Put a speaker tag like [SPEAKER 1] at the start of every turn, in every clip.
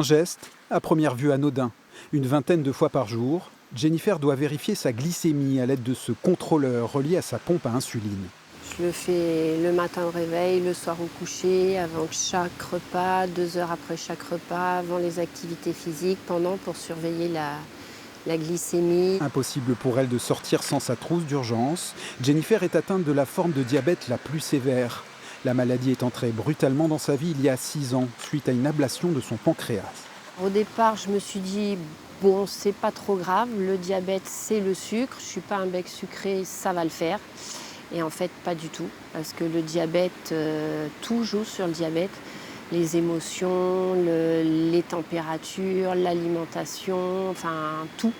[SPEAKER 1] Un geste, à première vue anodin. Une vingtaine de fois par jour, Jennifer doit vérifier sa glycémie à l'aide de ce contrôleur relié à sa pompe à insuline.
[SPEAKER 2] Je le fais le matin au réveil, le soir au coucher, avant chaque repas, 2 heures après chaque repas, avant les activités physiques, pendant pour surveiller la glycémie.
[SPEAKER 1] Impossible pour elle de sortir sans sa trousse d'urgence. Jennifer est atteinte de la forme de diabète la plus sévère. La maladie est entrée brutalement dans sa vie il y a 6 ans, suite à une ablation de son pancréas.
[SPEAKER 2] Au départ, je me suis dit, bon, c'est pas trop grave, le diabète, c'est le sucre, je suis pas un bec sucré, ça va le faire. Et en fait, pas du tout, parce que le diabète, tout joue sur le diabète. Les émotions, les températures, l'alimentation, enfin tout.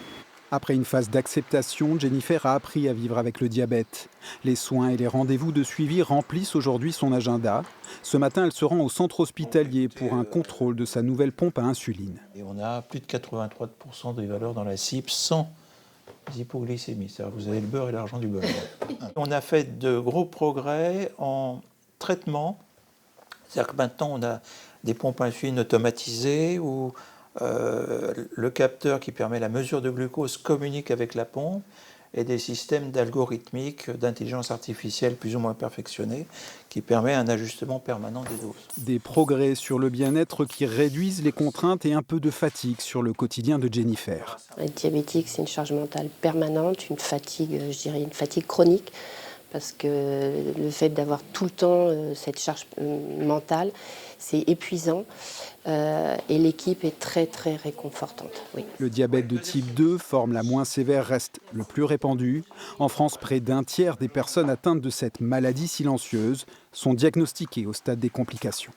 [SPEAKER 1] Après une phase d'acceptation, Jennifer a appris à vivre avec le diabète. Les soins et les rendez-vous de suivi remplissent aujourd'hui son agenda. Ce matin, elle se rend au centre hospitalier pour un contrôle de sa nouvelle pompe à insuline.
[SPEAKER 3] Et on a plus de 83% des valeurs dans la cible sans hypoglycémie. C'est-à-dire que vous avez le beurre et l'argent du beurre. On a fait de gros progrès en traitement. C'est-à-dire que maintenant, on a des pompes à insuline automatisées où le capteur qui permet la mesure de glucose communique avec la pompe et des systèmes d'algorithmique, d'intelligence artificielle plus ou moins perfectionnés qui permet un ajustement permanent des doses.
[SPEAKER 1] Des progrès sur le bien-être qui réduisent les contraintes et un peu de fatigue sur le quotidien de Jennifer.
[SPEAKER 2] Être diabétique, c'est une charge mentale permanente, une fatigue, je dirais une fatigue chronique, parce que le fait d'avoir tout le temps cette charge mentale, c'est épuisant et l'équipe est très très réconfortante. Oui.
[SPEAKER 1] Le diabète de type 2, forme la moins sévère, reste le plus répandu. En France, près d'un tiers des personnes atteintes de cette maladie silencieuse sont diagnostiquées au stade des complications.